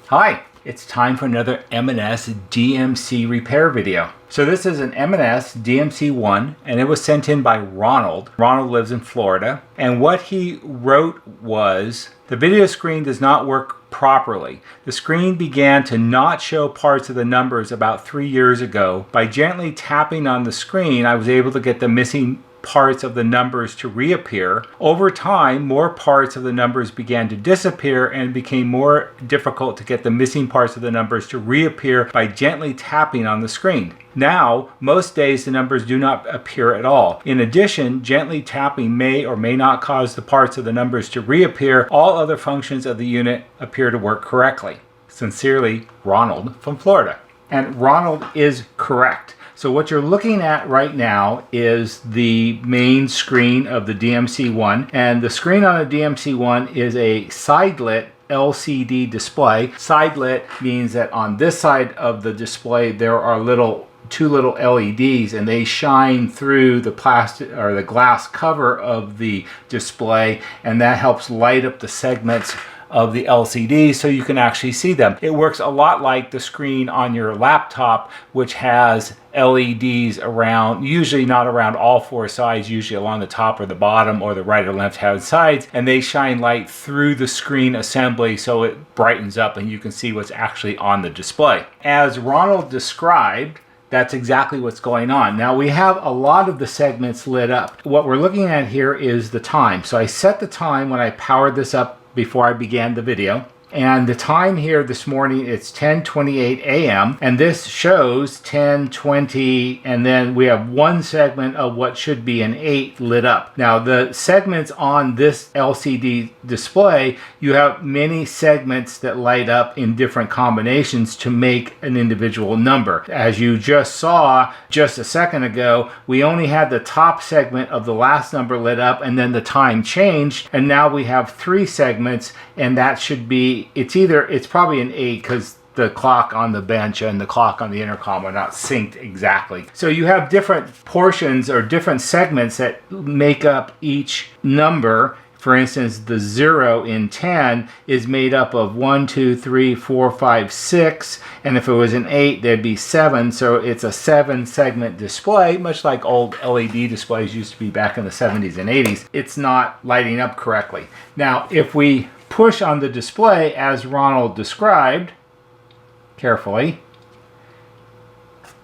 Hi, it's time for another M&S DMC repair video. So this is an M&S DMC1 and it was sent in by Ronald. Ronald lives in Florida, and what he wrote was, the video screen does not work properly. The screen began to not show parts of the numbers about 3 years ago. By gently tapping on the screen, I was able to get the missing parts of the numbers to reappear. Over time, more parts of the numbers began to disappear and it became more difficult to get the missing parts of the numbers to reappear by gently tapping on the screen. Now, most days the numbers do not appear at all. In addition, gently tapping may or may not cause the parts of the numbers to reappear. All other functions of the unit appear to work correctly. Sincerely, Ronald from Florida. And Ronald is correct. So what you're looking at right now is the main screen of the DMC1, and the screen on a DMC1 is a side-lit LCD display. Side-lit means that on this side of the display there are two little LEDs, and they shine through the plastic or the glass cover of the display, and that helps light up the segments of the LCD so you can actually see them. It works a lot like the screen on your laptop, which has LEDs around, usually not around all four sides, usually along the top or the bottom or the right or left hand sides, and they shine light through the screen assembly so it brightens up and you can see what's actually on the display. As Ronald described, that's exactly what's going on. Now we have a lot of the segments lit up. What we're looking at here is the time. So I set the time when I powered this up before I began the video. And the time here this morning, it's 10:28 a.m. and this shows 10:20, and then we have one segment of what should be an 8 lit up. Now the segments on this LCD display, you have many segments that light up in different combinations to make an individual number. As you just saw just a second ago, we only had the top segment of the last number lit up, and then the time changed, and now we have 3 segments, and that should be, it's probably an 8 because the clock on the bench and the clock on the intercom are not synced exactly. So you have different portions or different segments that make up each number. For instance, the 0 in 10 is made up of 1, 2, 3, 4, 5, 6, and if it was an 8, there'd be 7, so it's a 7-segment display, much like old LED displays used to be back in the 70s and 80s. It's not lighting up correctly. Now, if we push on the display as Ronald described carefully,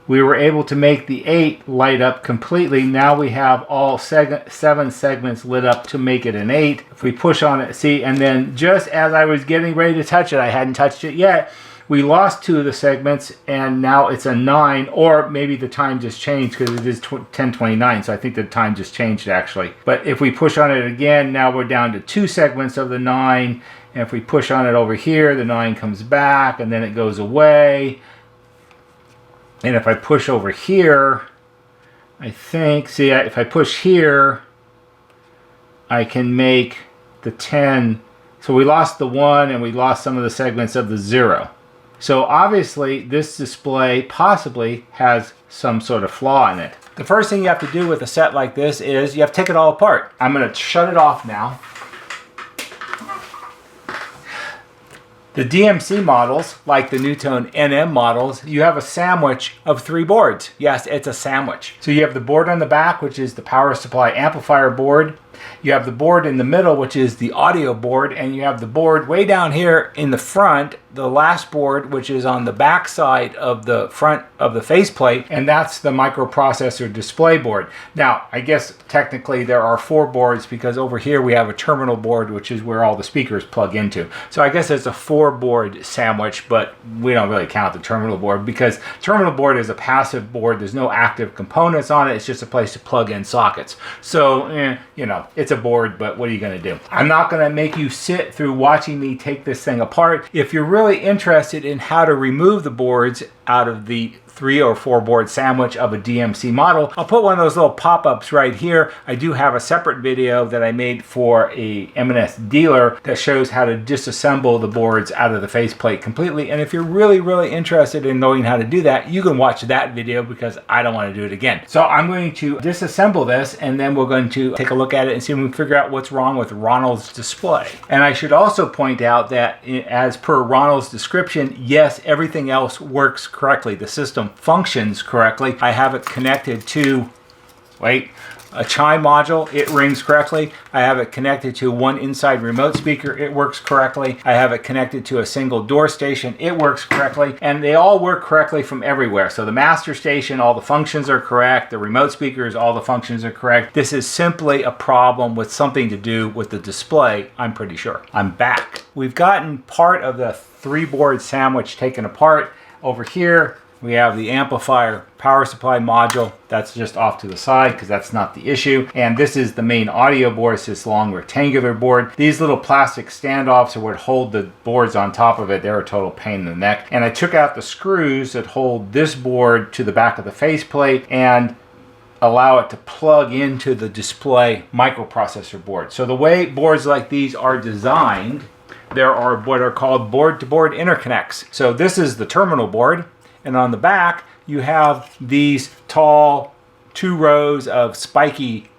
we were able to make the 8 light up completely. Now we have all 7 segments lit up to make it an 8. If we push on it, see, and then just as I was getting ready to touch it, I hadn't touched it yet, we lost 2 of the segments, and now it's a 9, or maybe the time just changed because it is 10:29, so I think the time just changed actually. But if we push on it again, now we're down to 2 segments of the 9, and if we push on it over here, the 9 comes back, and then it goes away. And if I push over here, I think, see, if I push here, I can make the 10. So we lost the 1, and we lost some of the segments of the 0. So obviously this display possibly has some sort of flaw in it. The first thing you have to do with a set like this is you have to take it all apart. I'm going to shut it off now. The DMC models, like the NuTone NM models, you have a sandwich of 3 boards. Yes, it's a sandwich. So you have the board on the back, which is the power supply amplifier board. You have the board in the middle, which is the audio board, and you have the board way down here in the front, the last board, which is on the back side of the front of the faceplate, and that's the microprocessor display board. Now, I guess technically there are 4 boards because over here we have a terminal board, which is where all the speakers plug into. So I guess it's a 4-board sandwich, but we don't really count the terminal board because terminal board is a passive board. There's no active components on it. It's just a place to plug in sockets. So, you know, it's a board, but what are you going to do? I'm not going to make you sit through watching me take this thing apart. If you're really interested in how to remove the boards out of the 3 or 4 board sandwich of a DMC model. I'll put one of those little pop-ups right here. I do have a separate video that I made for a M&S dealer that shows how to disassemble the boards out of the faceplate completely. And if you're really interested in knowing how to do that, you can watch that video because I don't want to do it again. So I'm going to disassemble this, and then we're going to take a look at it and see if we can figure out what's wrong with Ronald's display. And I should also point out that as per Ronald's description, yes, everything else works correctly. The system functions correctly. I have it connected to, a chime module, it rings correctly. I have it connected to one inside remote speaker, it works correctly. I have it connected to a single door station, it works correctly. And they all work correctly from everywhere. So the master station, all the functions are correct. The remote speakers, all the functions are correct. This is simply a problem with something to do with the display, I'm pretty sure. I'm back. We've gotten part of the 3-board sandwich taken apart. Over here, we have the amplifier power supply module. That's just off to the side because that's not the issue. And this is the main audio board. It's this long rectangular board. These little plastic standoffs are what hold the boards on top of it. They're a total pain in the neck. And I took out the screws that hold this board to the back of the faceplate and allow it to plug into the display microprocessor board. So the way boards like these are designed, there are what are called board-to-board interconnects. So this is the terminal board. And on the back, you have these tall 2 rows of spiky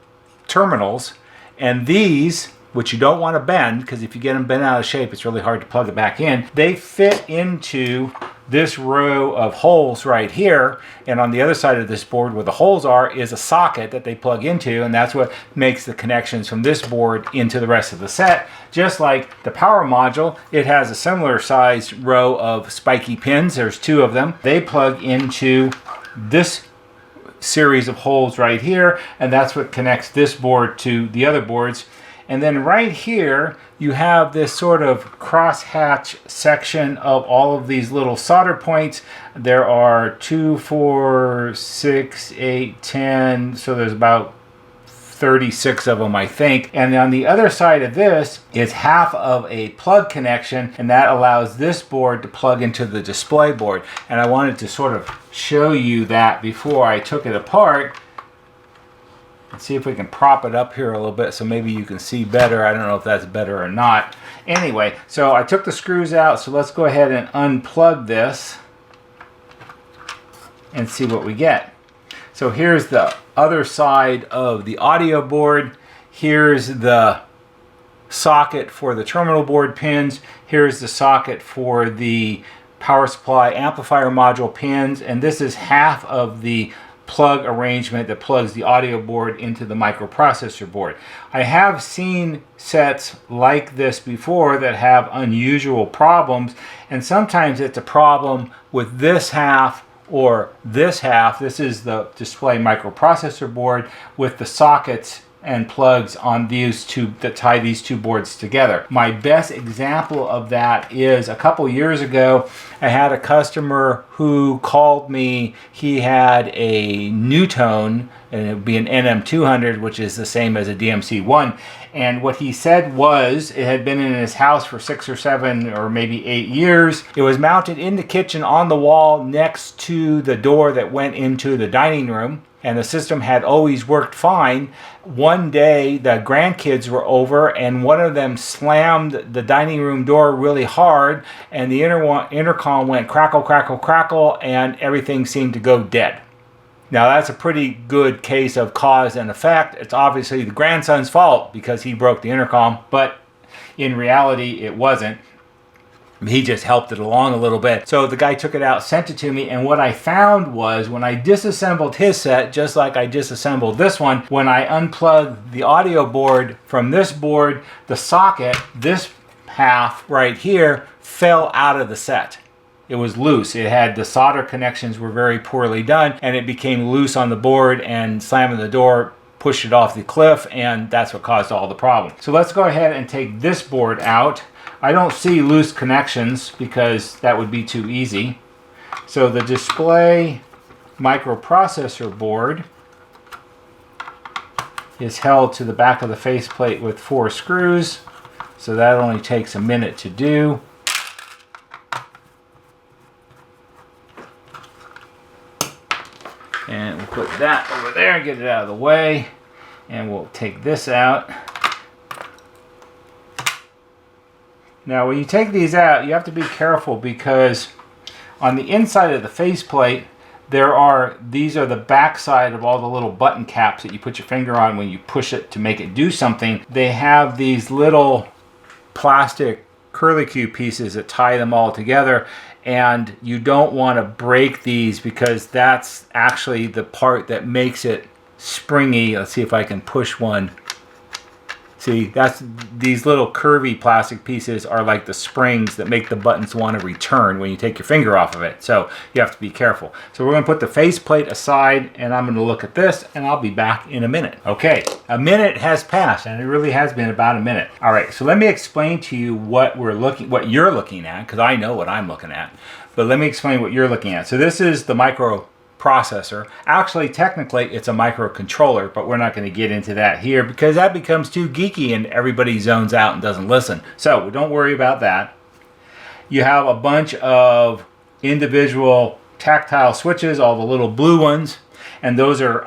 terminals. And these, which you don't want to bend, because if you get them bent out of shape, it's really hard to plug it back in. They fit into this row of holes right here. And on the other side of this board where the holes are is a socket that they plug into. And that's what makes the connections from this board into the rest of the set. Just like the power module, it has a similar sized row of spiky pins. There's 2 of them. They plug into this series of holes right here. And that's what connects this board to the other boards. And then right here, you have this sort of crosshatch section of all of these little solder points. There are 2, 4, 6, 8, 10, so there's about 36 of them, I think. And on the other side of this is half of a plug connection, and that allows this board to plug into the display board. And I wanted to sort of show you that before I took it apart. Let's see if we can prop it up here a little bit so maybe you can see better. I don't know if that's better or not. Anyway, so I took the screws out, so let's go ahead and unplug this and see what we get. So here's the other side of the audio board. Here's the socket for the terminal board pins. Here's the socket for the power supply amplifier module pins. And this is half of the plug arrangement that plugs the audio board into the microprocessor board. I have seen sets like this before that have unusual problems, and sometimes it's a problem with this half or this half. This is the display microprocessor board with the sockets and plugs on these 2 that tie these 2 boards together. My best example of that is a couple years ago, I had a customer who called me. He had a NuTone, and it would be an NM200, which is the same as a DMC1. And what he said was it had been in his house for 6 or 7 or maybe 8 years. It was mounted in the kitchen on the wall next to the door that went into the dining room. And the system had always worked fine. One day, the grandkids were over, and one of them slammed the dining room door really hard, and the intercom went crackle, crackle, crackle, and everything seemed to go dead. Now, that's a pretty good case of cause and effect. It's obviously the grandson's fault because he broke the intercom, but in reality, it wasn't. He just helped it along a little bit. So the guy took it out, sent it to me, and what I found was when I disassembled his set, just like I disassembled this one, when I unplugged the audio board from this board, the socket, this half right here, fell out of the set. It was loose. It had the solder connections were very poorly done, and it became loose on the board, and slamming the door pushed it off the cliff, and that's what caused all the problem. So let's go ahead and take this board out. I don't see loose connections because that would be too easy. So the display microprocessor board is held to the back of the faceplate with 4 screws. So that only takes a minute to do. put that over there and get it out of the way. And we'll take this out. Now when you take these out, you have to be careful because on the inside of the faceplate, these are the backside of all the little button caps that you put your finger on when you push it to make it do something. They have these little plastic curlicue pieces that tie them all together, and you don't want to break these because that's actually the part that makes it springy. Let's see if I can push one. See, these little curvy plastic pieces are like the springs that make the buttons want to return when you take your finger off of it. So you have to be careful. So we're going to put the faceplate aside, and I'm going to look at this, and I'll be back in a minute. Okay, a minute has passed, and it really has been about a minute. All right, so let me explain to you what you're looking at, because I know what I'm looking at. But let me explain what you're looking at. So this is the microprocessor. Actually, technically, it's a microcontroller, but we're not going to get into that here because that becomes too geeky and everybody zones out and doesn't listen. So don't worry about that. You have a bunch of individual tactile switches, all the little blue ones, and those are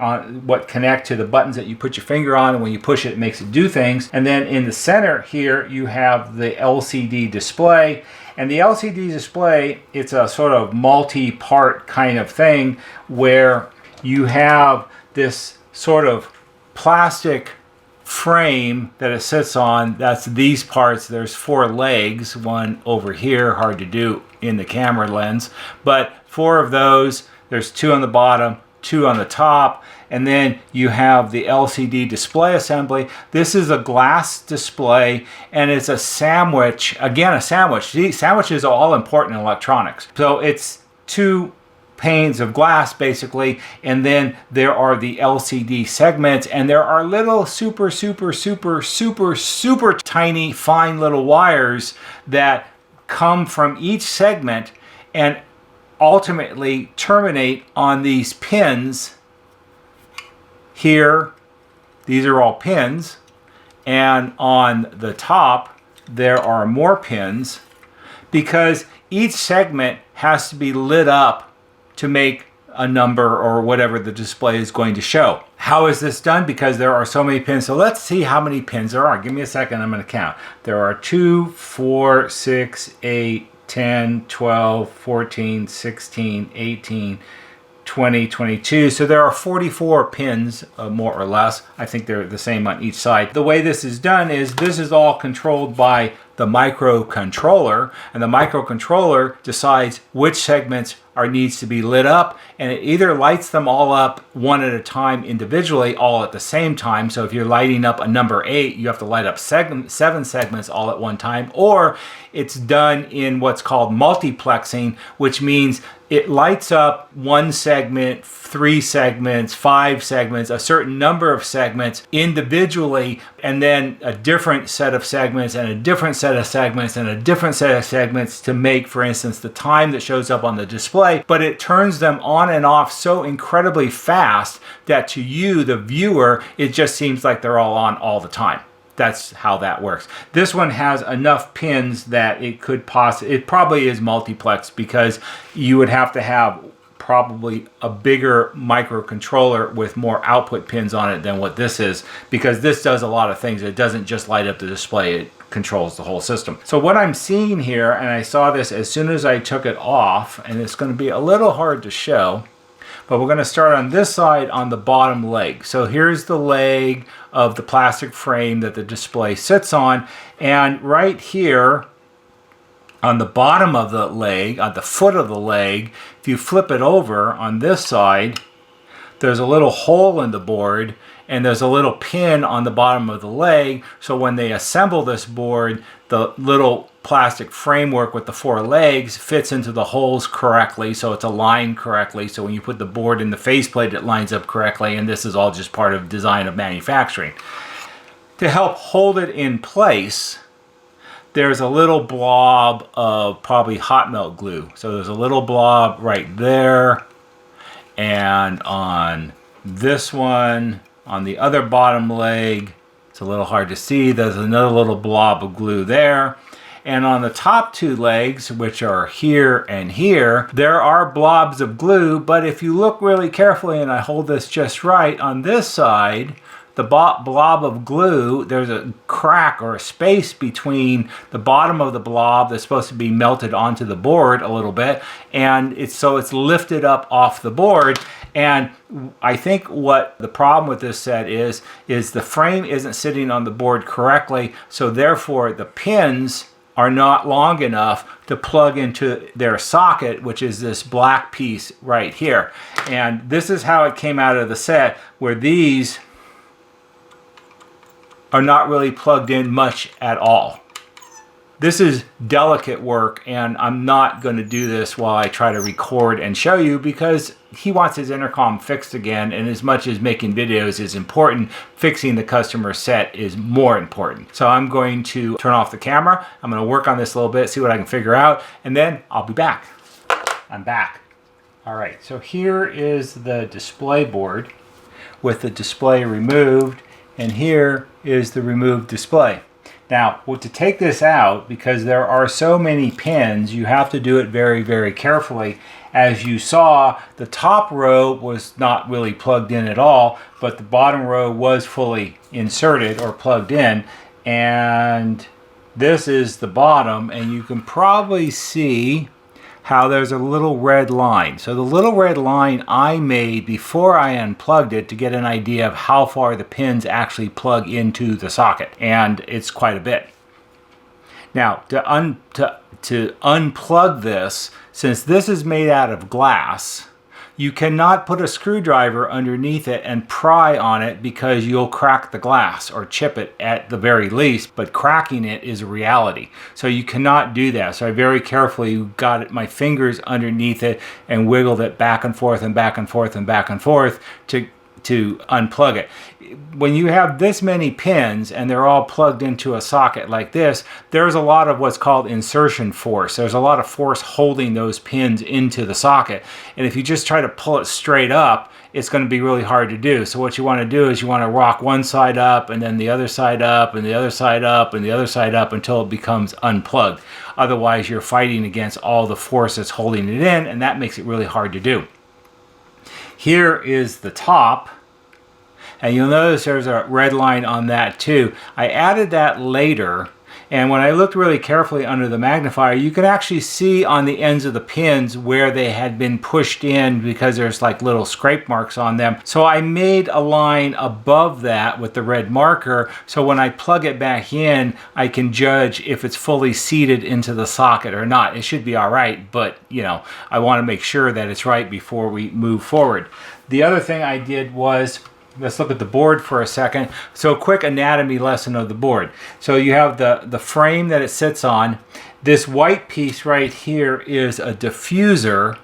what connect to the buttons that you put your finger on, and when you push it, it makes it do things. And then in the center here, you have the LCD display. And the LCD display, it's a sort of multi-part kind of thing where you have this sort of plastic frame that it sits on. That's these parts. There's 4 legs, one over here, hard to do in the camera lens, but 4 of those. There's 2 on the bottom, 2 on the top, and then you have the LCD display assembly. This is a glass display, and it's a sandwich. Again, a sandwich. These sandwiches are all important in electronics. So it's 2 panes of glass basically, and then there are the LCD segments, and there are little super tiny fine little wires that come from each segment and ultimately terminate on these pins here. These are all pins, and on the top there are more pins because each segment has to be lit up to make a number or whatever the display is going to show. How is this done? Because there are so many pins. So let's see how many pins there are. Give me a second, I'm going to count. There are 2, 4, 6, 8, 10, 12, 14, 16, 18, 20, 22. So there are 44 pins, more or less. I think they're the same on each side. The way this is done is this is all controlled by the microcontroller, and the microcontroller decides which segments needs to be lit up, and it either lights them all up one at a time individually, all at the same time. So if you're lighting up a number 8, you have to light up 7 segments all at one time, or it's done in what's called multiplexing, which means it lights up 1 segment, 3 segments, 5 segments, a certain number of segments individually, and then a different set of segments and a different set of segments and a different set of segments to make, for instance, the time that shows up on the display. But it turns them on and off so incredibly fast that to you, the viewer, it just seems like they're all on all the time. That's how that works. This one has enough pins that it could it probably is multiplex, because you would have to have probably a bigger microcontroller with more output pins on it than what this is, because this does a lot of things. It doesn't just light up the display, it controls the whole system. So what I'm seeing here, and I saw this as soon as I took it off, and it's going to be a little hard to show, but we're going to start on this side on the bottom leg. So here's the leg of the plastic frame that the display sits on, and right here on the bottom of the leg, on the foot of the leg, if you flip it over on this side, there's a little hole in the board, and there's a little pin on the bottom of the leg. So when they assemble this board, the little plastic framework with the 4 legs fits into the holes correctly, so it's aligned correctly. So when you put the board in the faceplate, it lines up correctly, and this is all just part of design of manufacturing. To help hold it in place, there's a little blob of probably hot melt glue. So there's a little blob right there, and on this one, on the other bottom leg, it's a little hard to see, there's another little blob of glue there. And on the top two legs, which are here and here, there are blobs of glue, but if you look really carefully, and I hold this just right, on this side, the blob of glue, there's a crack or a space between the bottom of the blob that's supposed to be melted onto the board a little bit, and it's lifted up off the board. And I think what the problem with this set is the frame isn't sitting on the board correctly, so therefore the pins are not long enough to plug into their socket, which is this black piece right here. And this is how it came out of the set, where these are not really plugged in much at all. This is delicate work, and I'm not going to do this while I try to record and show you, because he wants his intercom fixed again, and as much as making videos is important, fixing the customer set is more important. So I'm going to turn off the camera, I'm going to work on this a little bit, see what I can figure out, and then I'll be back. I'm back. Alright, so here is the display board with the display removed, and here is the removed display. Now, to take this out, because there are so many pins, you have to do it very, very carefully. As you saw, the top row was not really plugged in at all, but the bottom row was fully inserted or plugged in. And this is the bottom, and you can probably see how there's a little red line. So the little red line I made before I unplugged it to get an idea of how far the pins actually plug into the socket, and it's quite a bit. Now to unplug this, since this is made out of glass, you cannot put a screwdriver underneath it and pry on it, because you'll crack the glass or chip it at the very least, but cracking it is a reality. So you cannot do that. So I very carefully got my fingers underneath it and wiggled it back and forth and back and forth and back and forth to unplug it. When you have this many pins and they're all plugged into a socket like this, there's a lot of what's called insertion force. There's a lot of force holding those pins into the socket. And if you just try to pull it straight up, it's going to be really hard to do. So what you want to do is you want to rock one side up and then the other side up and the other side up and the other side up until it becomes unplugged. Otherwise, you're fighting against all the force that's holding it in, and that makes it really hard to do. Here is the top, and you'll notice there's a red line on that too. I added that later, and when I looked really carefully under the magnifier, you can actually see on the ends of the pins where they had been pushed in, because there's like little scrape marks on them. So I made a line above that with the red marker, so when I plug it back in, I can judge if it's fully seated into the socket or not. It should be all right, but you know, I want to make sure that it's right before we move forward. The other thing I did was, let's look at the board for a second. So a quick anatomy lesson of the board. So you have the frame that it sits on. This white piece right here is a diffuser,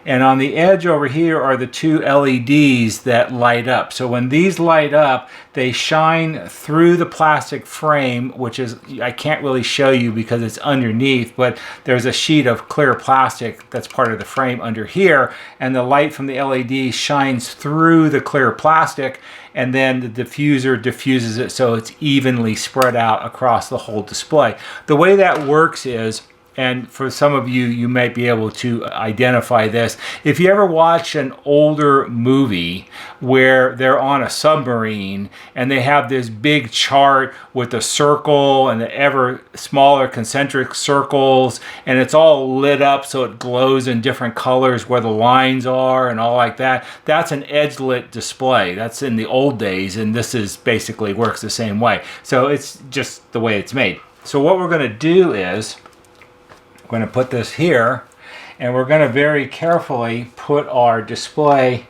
and on the edge over here are the two LEDs that light up. So when these light up, they shine through the plastic frame, which is, I can't really show you because it's underneath, but there's a sheet of clear plastic that's part of the frame under here, and the light from the LED shines through the clear plastic, and then the diffuser diffuses it so it's evenly spread out across the whole display. The way that works is, and for some of you, you might be able to identify this. If you ever watch an older movie where they're on a submarine and they have this big chart with a circle and the ever smaller concentric circles, and it's all lit up so it glows in different colors where the lines are and all like that, that's an edge-lit display. That's in the old days, and this is basically works the same way. So it's just the way it's made. So what we're going to do is, we're going to put this here, and we're going to very carefully put our display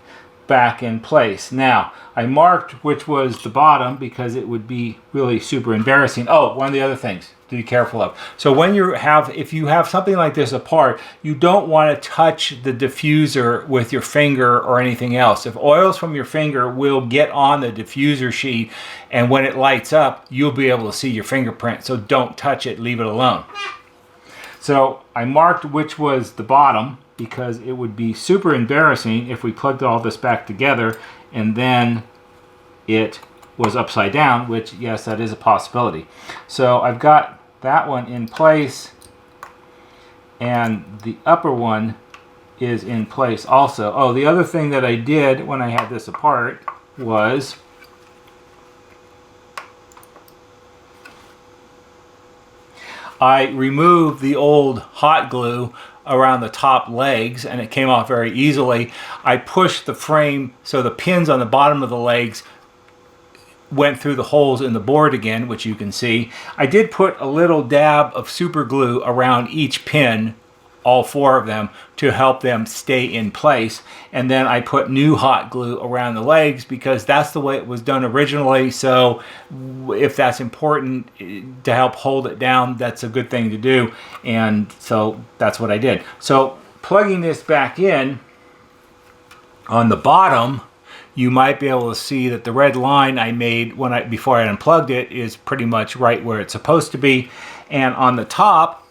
back in place. Now, I marked which was the bottom because it would be really super embarrassing. Oh, one of the other things to be careful of. So when if you have something like this apart, you don't want to touch the diffuser with your finger or anything else. If oils from your finger will get on the diffuser sheet, and when it lights up, you'll be able to see your fingerprint. So don't touch it, leave it alone. So I marked which was the bottom because it would be super embarrassing if we plugged all this back together and then it was upside down, which, yes, that is a possibility. So I've got that one in place, and the upper one is in place also. Oh, the other thing that I did when I had this apart was I removed the old hot glue around the top legs, and it came off very easily. I pushed the frame so the pins on the bottom of the legs went through the holes in the board again, which you can see. I did put a little dab of super glue around each pin, all 4 of them, to help them stay in place. And then I put new hot glue around the legs because that's the way it was done originally. So if that's important to help hold it down, that's a good thing to do. And so that's what I did. So plugging this back in, on the bottom, you might be able to see that the red line I made before I unplugged it is pretty much right where it's supposed to be. And on the top,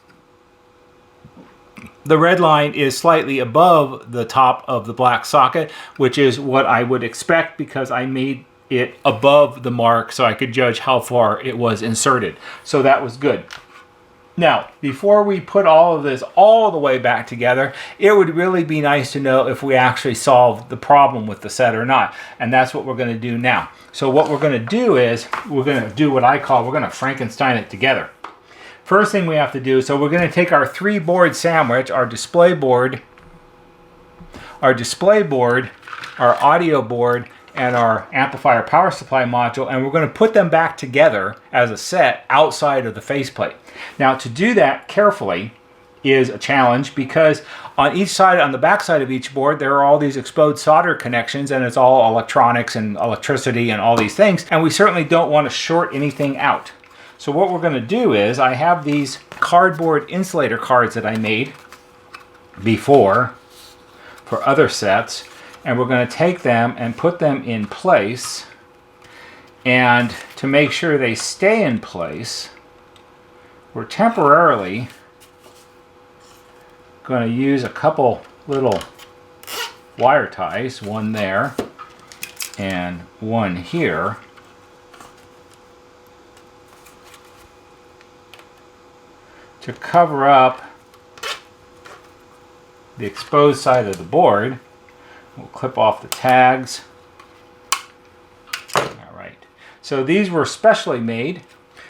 the red line is slightly above the top of the black socket, which is what I would expect because I made it above the mark so I could judge how far it was inserted. So that was good. Now, before we put all of this all the way back together, it would really be nice to know if we actually solved the problem with the set or not. And that's what we're going to do now. So what we're going to do is we're going to do what I call, we're going to Frankenstein it together. First thing we have to do, so we're going to take our 3-board sandwich, our display board, our audio board, and our amplifier power supply module, and we're going to put them back together as a set outside of the faceplate. Now, to do that carefully is a challenge because on each side, on the back side of each board, there are all these exposed solder connections, and it's all electronics and electricity and all these things, and we certainly don't want to short anything out. So what we're going to do is, I have these cardboard insulator cards that I made before for other sets, and we're going to take them and put them in place. And to make sure they stay in place, we're temporarily going to use a couple little wire ties, one there and one here, to cover up the exposed side of the board. We'll clip off the tags. All right. So these were specially made.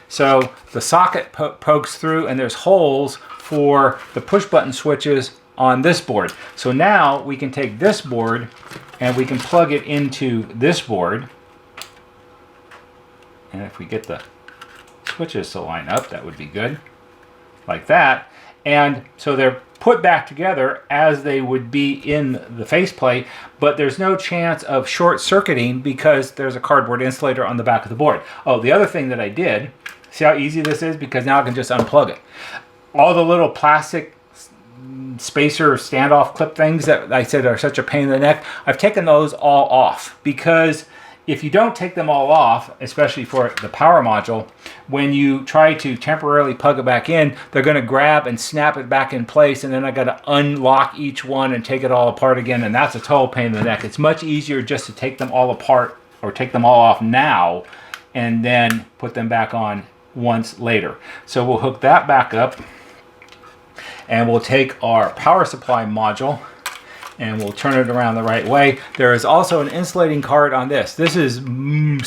So the socket pokes through, and there's holes for the push button switches on this board. So now we can take this board and we can plug it into this board. And if we get the switches to line up, that would be good. Like that. And so they're put back together as they would be in the faceplate, but there's no chance of short circuiting because there's a cardboard insulator on the back of the board. Oh, the other thing that I did, see how easy this is? Because now I can just unplug it. All the little plastic spacer standoff clip things that I said are such a pain in the neck, I've taken those all off, because if you don't take them all off, especially for the power module, when you try to temporarily plug it back in, they're going to grab and snap it back in place, and then I got to unlock each one and take it all apart again, and that's a total pain in the neck. It's much easier just to take them all apart or take them all off now and then put them back on once later. So we'll hook that back up, and we'll take our power supply module and we'll turn it around the right way. There is also an insulating card on this. This is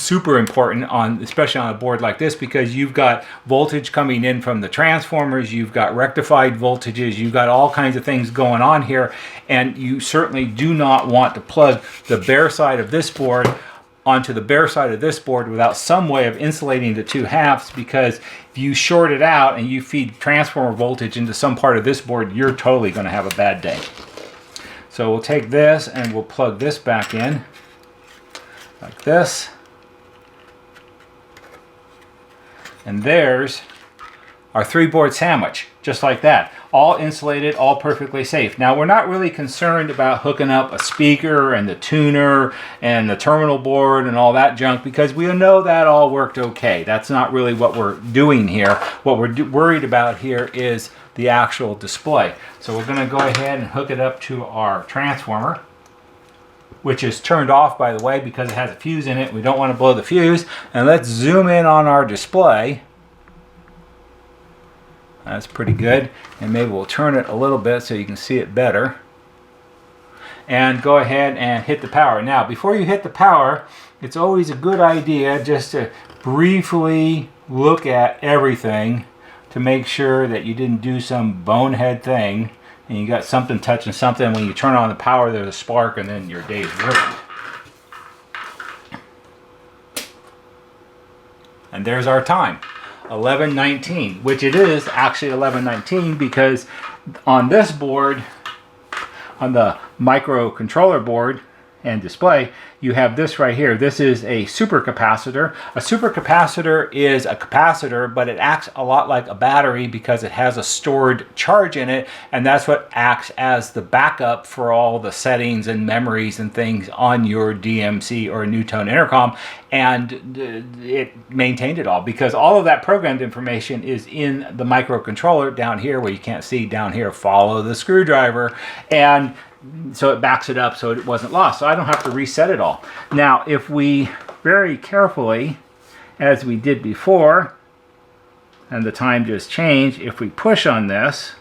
super important, especially on a board like this, because you've got voltage coming in from the transformers, you've got rectified voltages, you've got all kinds of things going on here, and you certainly do not want to plug the bare side of this board onto the bare side of this board without some way of insulating the two halves, because if you short it out and you feed transformer voltage into some part of this board, you're totally going to have a bad day. So we'll take this and we'll plug this back in like this. And there's our 3-board sandwich, just like that. All insulated, all perfectly safe. Now, we're not really concerned about hooking up a speaker and the tuner and the terminal board and all that junk, because we know that all worked okay. That's not really what we're doing here. What we're worried about here is the actual display. So we're going to go ahead and hook it up to our transformer, which is turned off, by the way, because it has a fuse in it. We don't want to blow the fuse. And let's zoom in on our display. That's pretty good. And maybe we'll turn it a little bit so you can see it better. And go ahead and hit the power. Now, before you hit the power, it's always a good idea just to briefly look at everything to make sure that you didn't do some bonehead thing and you got something touching something. When you turn on the power, there's a spark and then your day's ruined. And there's our time, 11:19, which it is actually 11:19 because on this board, on the microcontroller board and display, you have this right here. This is a supercapacitor. A supercapacitor is a capacitor, but it acts a lot like a battery because it has a stored charge in it, and that's what acts as the backup for all the settings and memories and things on your DMC or NuTone intercom, and it maintained it all because all of that programmed information is in the microcontroller down here where you can't see down here. Follow the screwdriver, and so it backs it up so it wasn't lost. So I don't have to reset it all. Now, if we very carefully, as we did before, and the time just changed, if we push on this,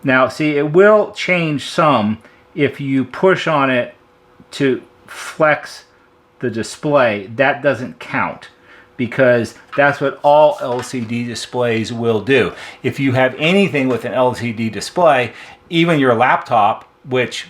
now see, it will change some if you push on it to flex the display. That doesn't count because that's what all LCD displays will do. If you have anything with an LCD display, even your laptop, which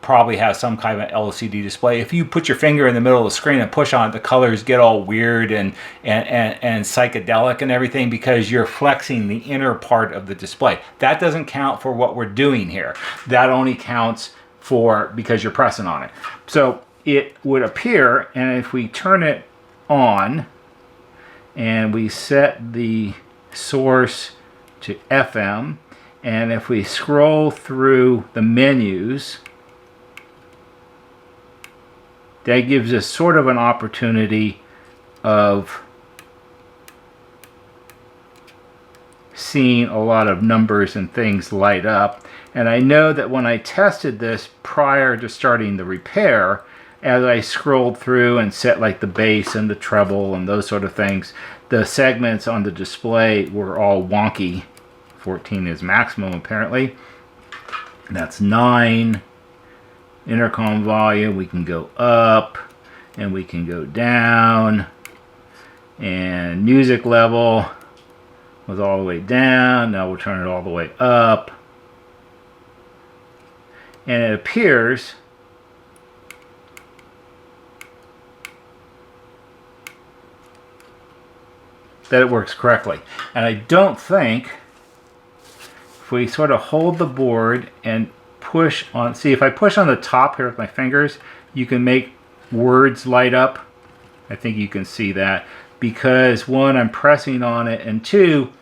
probably has some kind of LCD display, if you put your finger in the middle of the screen and push on it, the colors get all weird and psychedelic and everything because you're flexing the inner part of the display. That doesn't count for what we're doing here. That only counts for because you're pressing on it. So it would appear, and if we turn it on and we set the source to FM, and if we scroll through the menus, that gives us sort of an opportunity of seeing a lot of numbers and things light up. And I know that when I tested this prior to starting the repair, as I scrolled through and set like the bass and the treble and those sort of things, the segments on the display were all wonky. 14 is maximum apparently. That's 9. Intercom volume, we can go up and we can go down. And music level was all the way down. Now we'll turn it all the way up. And it appears that it works correctly. And I don't think, if we sort of hold the board and push on, see if I push on the top here with my fingers, you can make words light up. I think you can see that because one, I'm pressing on it, and two,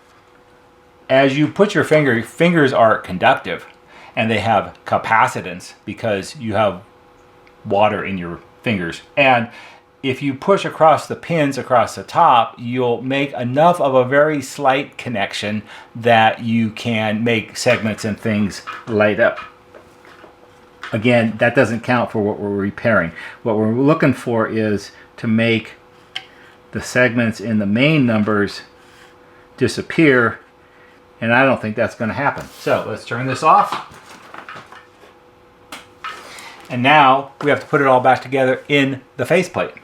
as you put your fingers are conductive and they have capacitance because you have water in your fingers. And if you push across the pins across the top, you'll make enough of a very slight connection that you can make segments and things light up. Again, that doesn't count for what we're repairing. What we're looking for is to make the segments in the main numbers disappear, and I don't think that's going to happen. So let's turn this off. And now we have to put it all back together in the faceplate.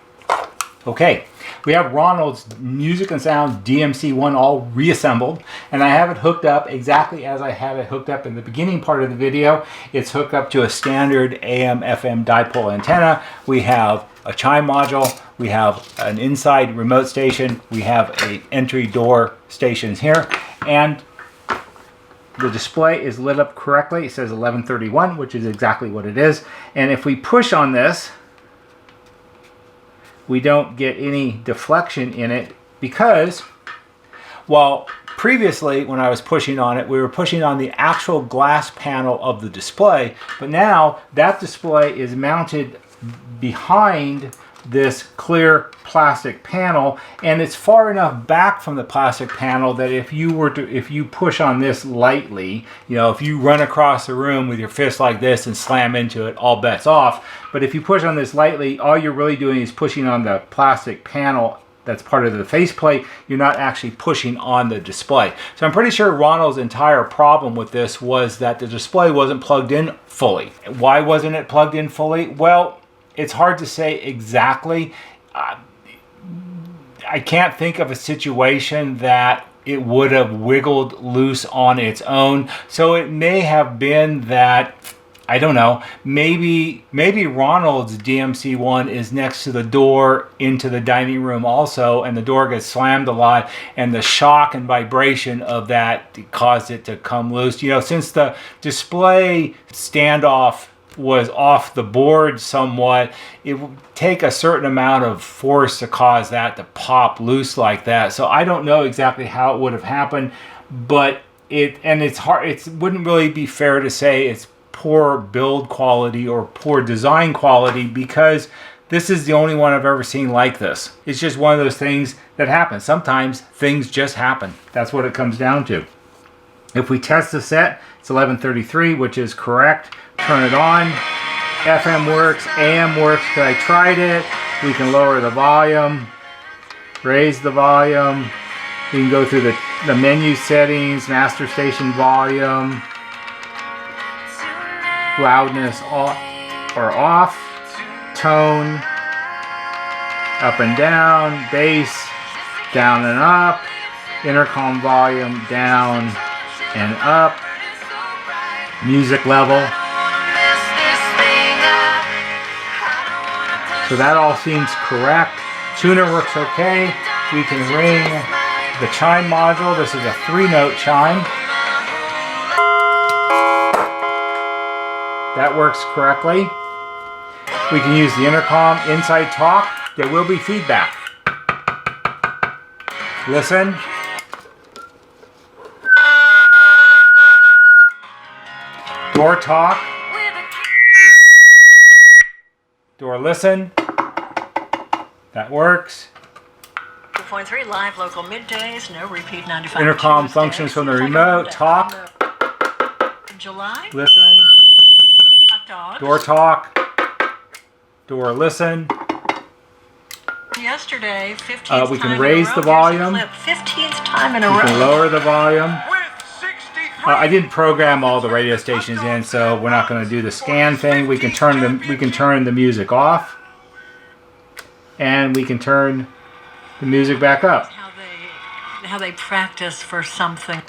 Okay, we have Ronald's Music and Sound DMC1 all reassembled, and I have it hooked up exactly as I had it hooked up in the beginning part of the video. It's hooked up to a standard AM/FM dipole antenna. We have a chime module, we have an inside remote station, we have a entry door stations here, and the display is lit up correctly. It says 11:31, which is exactly what it is. And if we push on this, we don't get any deflection in it because, well, previously when I was pushing on it, we were pushing on the actual glass panel of the display, but now that display is mounted behind this clear plastic panel, and it's far enough back from the plastic panel that if you push on this lightly, you know, if you run across the room with your fist like this and slam into it, all bets off. But if you push on this lightly, all you're really doing is pushing on the plastic panel that's part of the faceplate. You're not actually pushing on the display. So I'm pretty sure Ronald's entire problem with this was that the display wasn't plugged in fully. Why wasn't it plugged in fully? Well, it's hard to say exactly. I can't think of a situation that it would have wiggled loose on its own. So it may have been that, I don't know, maybe Ronald's DMC1 is next to the door into the dining room also, and the door gets slammed a lot, and the shock and vibration of that caused it to come loose. You know, since the display standoff was off the board somewhat, it would take a certain amount of force to cause that to pop loose like that. So I don't know exactly how it would have happened, but it's hard. It wouldn't really be fair to say it's poor build quality or poor design quality, because this is the only one I've ever seen like this. It's just one of those things that happen. Sometimes things just happen. That's what it comes down to. If we test the set, it's 1133, which is correct. Turn it on. FM works, AM works because I tried it. We can lower the volume, raise the volume. We can go through the menu settings, master station volume, loudness on or off, tone, up and down, bass, down and up, intercom volume, down and up, music level. So that all seems correct. Tuner works okay. We can ring the chime module. This is a 3-note chime. That works correctly. We can use the intercom inside talk. There will be feedback. Listen. Door talk. Door listen. That works. 2.3 live local middays, no repeat 95. Intercom functions from the remote. Talk. July. Listen. Hot dogs. Door talk. Door listen. Yesterday, 15th we can time raise in a the row. Here's volume. a clip. 15th time in a We row. can lower the volume. I didn't program all the radio stations in, so we're not going to do the scan thing. We can turn the music off, and we can turn the music back up. How they practice for something.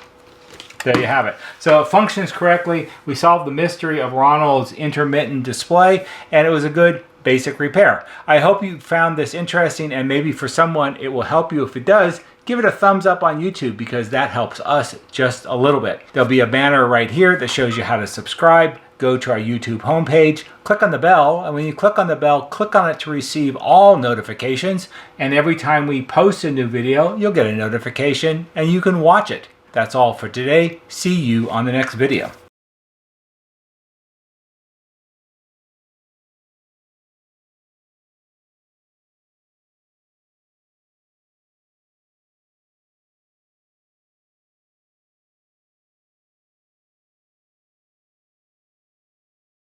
There you have it. So it functions correctly. We solved the mystery of Ronald's intermittent display, and it was a good basic repair. I hope you found this interesting, and maybe for someone it will help you. If it does, give it a thumbs up on YouTube, because that helps us just a little bit. There'll be a banner right here that shows you how to subscribe. Go to our YouTube homepage, click on the bell, and when you click on the bell, click on it to receive all notifications, and every time we post a new video, you'll get a notification and you can watch it. That's all for today. See you on the next video.